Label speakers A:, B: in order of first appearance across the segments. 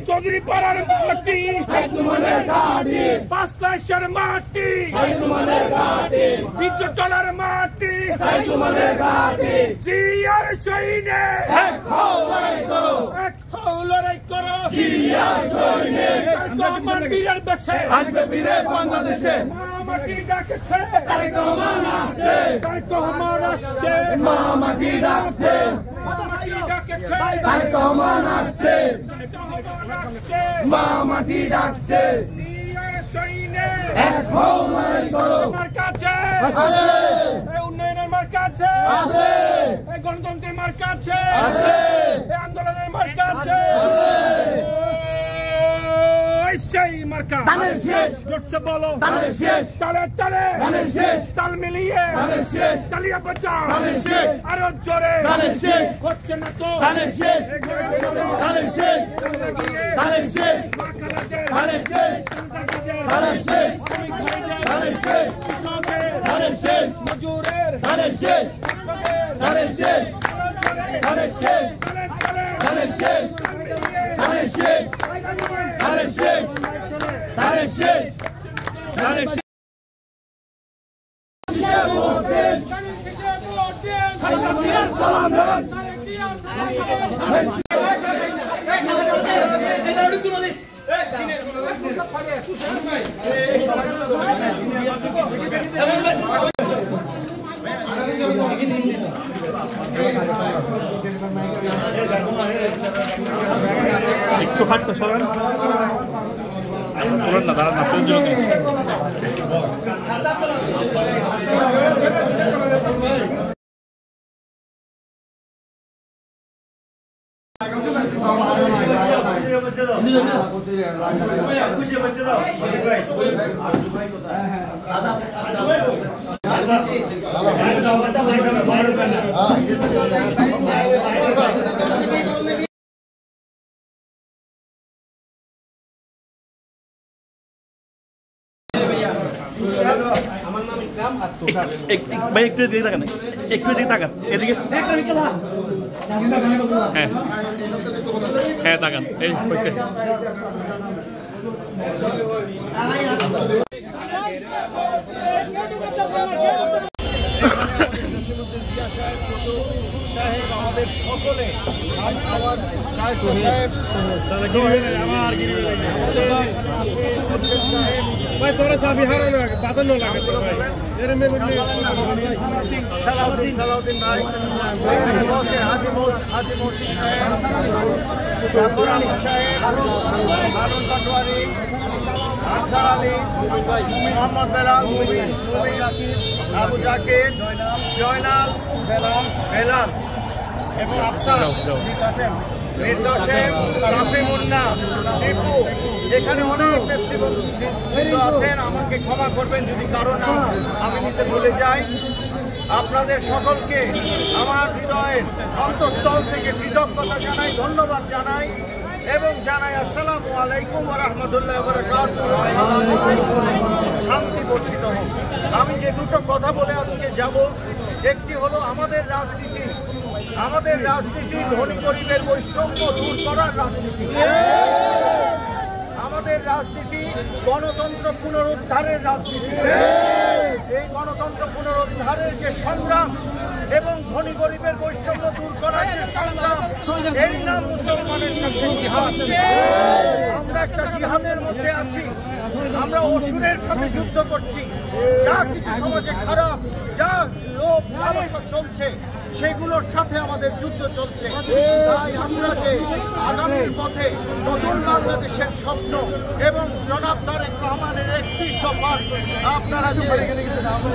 A: चौधरी पारार माटी पाँचलाशर माटी बिजटलार माटी जियार सैने लड़ाई करो মাটির দেশে আসবে ফিরে বাংলাদেশে মাটি ডাকছে তারেক রহমান আসছে তারেক রহমান আসছে মাটি ডাকছে মাটি ডাকছে তারেক রহমান আসছে মাটি ডাকছে এক হও লড়াই করো আমার কাছে আছে এই উন্নয়নের মার্কা আছে আছে এই গণতন্ত্রের মার্কা আছে আছে এই আন্দোলনের মার্কা আছে সেই মার্কা তালের শেষ জোরসে বলো তালের শেষ তালে তালে তালের শেষ তাল মিলিয়ে তালের শেষ তালিয়া বাঁচাও তালের শেষ আরো জোরে তালের শেষ হচ্ছে না তো তালের শেষ তালের শেষ তালের শেষ তালের শেষ তালের শেষ তালের শেষ তালের শেষ মজুরের তালের শেষ তালের শেষ তালের শেষ তালের শেষ তালের শেষ তালের শেষ তালের শেষ তালের শেষ সালাম একটু হাঁটতে সরেন করেন না দাঁড়ান আপনার জন্য ভাই একটু দিকে তাকান একটু দিকে তাকান এদিকে হ্যাঁ হ্যাঁ তাকান এই হয়েছে আমাদের সকলে সালাউদ্দিন ভাই হাজি মহসিন সাহেব জাফর আলী সাহেব হারুন পাটোয়ারি আনসার আলী মোহাম্মদ বেলাল মুবিন রাকিব আবু জাকির জয়নাল বেলাল এবং আফসার নির্দোষের কাফি মুন্না টিপু এখানে অনেক নেতৃবৃন্দ আছেন আমাকে ক্ষমা করবেন যদি কারো নাম আমি নিতে ভুলে যাই আপনাদের সকলকে আমার হৃদয়ের অন্তঃস্থল থেকে কৃতজ্ঞতা জানাই ধন্যবাদ জানাই এবং জানাই আসসালামু আলাইকুম ওয়া রাহমাতুল্লাহি ওয়া বারাকাতুহু শান্তি বর্ষিত হোক আমি যে দুটো কথা বলে আজকে যাব একটি হলো আমাদের রাজনীতি ধনী গরিবের বৈষম্য দূর করার রাজনীতি আমাদের রাজনীতি গণতন্ত্র পুনরুদ্ধারের রাজনীতি এই গণতন্ত্র পুনরুদ্ধারের যে সংগ্রাম
B: এবং ধনী গরিবের বৈষম্য দূর করার যে সংগ্রাম, এর নাম মুসলমানের কাছে জিহাদ। আমরা একটা জিহাদের মধ্যে আছি। আমরা অসুরের সাথে যুদ্ধ করছি। যা কিছু সমাজে খারাপ, যা লোভ লালসা চলছে, সেগুলোর সাথে আমাদের যুদ্ধ চলছে। তাই আমরা যে আগামীর পথে নতুন বাংলাদেশের স্বপ্ন এবং জনাব তারেক রহমানের 31 দফার আপনারা যে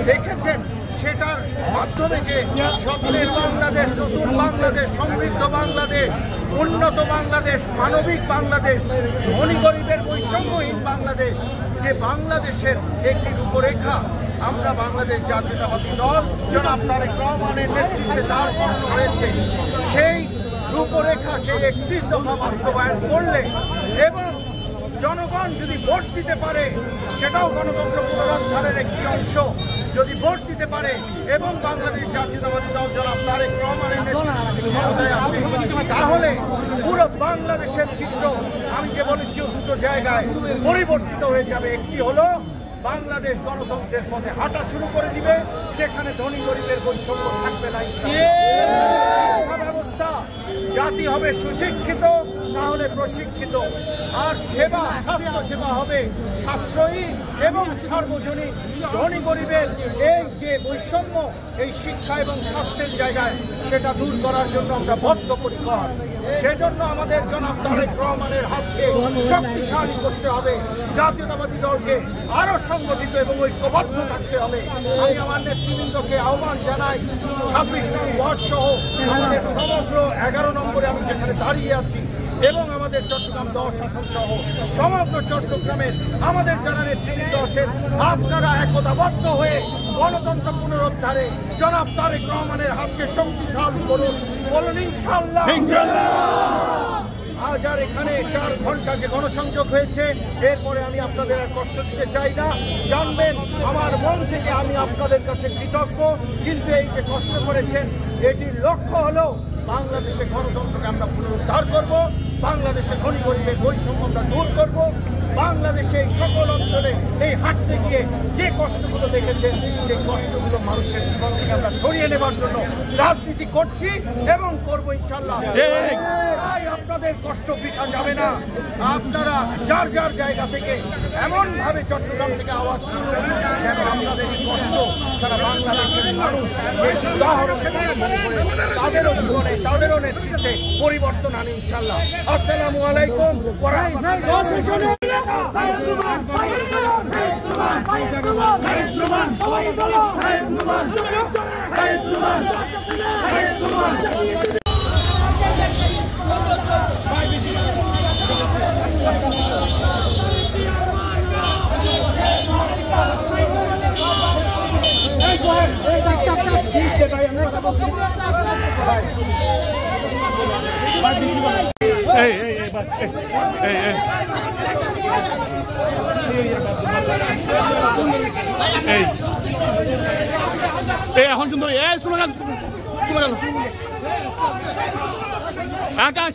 B: দেখেছেন, সেটার মাধ্যমে যে স্বপ্নের বাংলাদেশ, নতুন বাংলাদেশ, সমৃদ্ধ বাংলাদেশ, উন্নত বাংলাদেশ, মানবিক বাংলাদেশ, ধনী গরিবের বৈষম্যহীন বাংলাদেশ, যে বাংলাদেশের একটি রূপরেখা আমরা বাংলাদেশ জাতীয়তাবাদী দল জনাব তারেক রহমানের নেতৃত্বে দাঁড় করানো হয়েছে। সেই রূপরেখা, সেই 31 দফা বাস্তবায়ন করলে এবং জনগণ যদি ভোট দিতে পারে, সেটাও গণতন্ত্র পুনরুদ্ধারের একটি অংশ, যদি ভোট দিতে পারে এবং বাংলাদেশ জাতীয়তাবাদী দল জনাব তারেক রহমানের নেতৃত্বে ক্ষমতায় আসে, তাহলে পুরো বাংলাদেশের চিত্র আমি যে বলেছি দুটো জায়গায় পরিবর্তিত হয়ে যাবে। একটি হলো বাংলাদেশ গণতন্ত্রের পথে হাঁটা শুরু করে দিবে, যেখানে ধনী গরিবের বৈষম্য থাকবে না। শিক্ষা ব্যবস্থা, জাতি হবে সুশিক্ষিত, না হলে প্রশিক্ষিত। আর সেবা, স্বাস্থ্য সেবা হবে সাশ্রয়ী এবং সার্বজনীন। ধনী গরিবের এই যে বৈষম্য, এই শিক্ষা এবং স্বাস্থ্যের জায়গায়, সেটা দূর করার জন্য আমরা বদ্ধপরিকর। সেজন্য আমাদের জনাব তারেক রহমানের হাতকে শক্তিশালী করতে হবে। জাতীয়তাবাদী দলকে আরো সংগঠিত এবং ঐক্যবদ্ধ থাকতে হবে। আমি আমার নেতৃবৃন্দকে আহ্বান জানাই, 26 নং ওয়ার্ড সহ আমাদের সমগ্র 11 নম্বরে আমি যেখানে দাঁড়িয়ে আছি এবং আমাদের চট্টগ্রাম 10 আসন সহ সমগ্র চট্টগ্রামের আমাদের যারা নেতৃবৃন্দ আছেন, আপনারা একতাবদ্ধ হয়ে গণতন্ত্র পুনরুদ্ধারে জনাব তারেক রহমানের হাতকে শক্তিশালী করুন। বলুন ইনশাআল্লাহ। আজ আর এখানে 4 ঘন্টা যে গণসংযোগ হয়েছে, এরপরে আমি আপনাদের আর কষ্ট দিতে চাই না। জানবেন আমার মন থেকে আমি আপনাদের কাছে কৃতজ্ঞ। কিন্তু এই যে কষ্ট করেছেন, এটির লক্ষ্য হলো বাংলাদেশে গণতন্ত্রকে আমরা পুনরুদ্ধার করব, বাংলাদেশে ধনী গরিবের বৈষম্য আমরা দূর করব, বাংলাদেশে এই সকল অঞ্চলে এই হাঁটতে গিয়ে যে কষ্টগুলো দেখেছেন, সেই কষ্টগুলো মানুষের জীবন থেকে আমরা সরিয়ে নেবার জন্য রাজনীতি করছি এবং করবো ইনশাল্লাহ। তাই আপনাদের কষ্ট বৃথা যাবে না। আপনারা যার যার জায়গা থেকে এমন ভাবে চট্টগ্রাম থেকে আওয়াজ তুলবেন যেন আপনাদের এই কষ্ট সারা বাংলাদেশের মানুষ উদাহরণ তাদেরও জীবনে, তাদেরও নেতৃত্বে পরিবর্তন আনে ইনশাল্লাহ। আসসালামু আলাইকুম ওয়া রাহমাতুল্লাহ।
A: এখন সুন্দর শুনে গেল আকাশ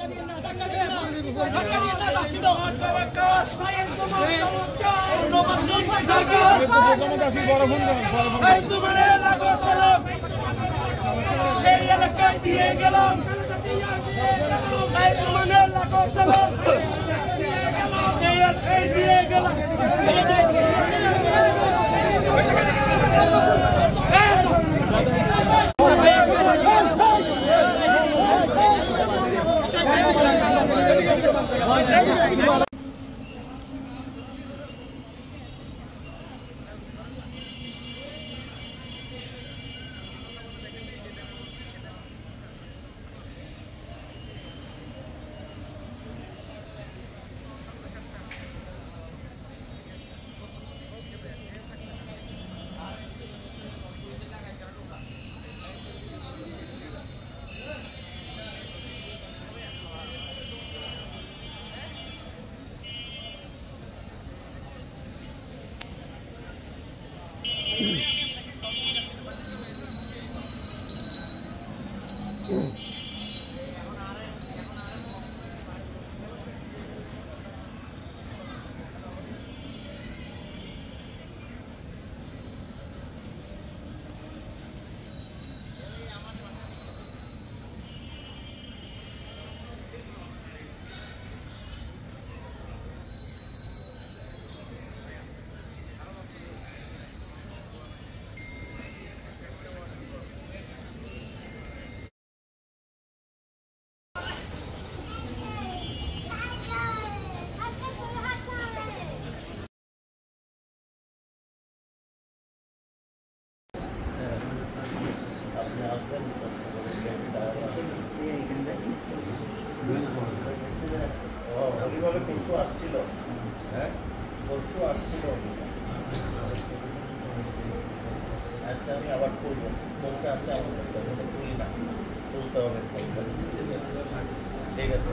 C: এই এলাকায় দিয়ে গেলাম দিয়ে গেলাম
B: আসবেন পরশু আসছিল, হ্যাঁ পরশু আসছিল। আচ্ছা আমি আবার করবো, ফোনটা আছে আমার কাছে, আমি তো তুলি না, তুলতে হবে ফোনটা। ঠিক আছে ঠিক আছে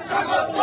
C: স্বাগত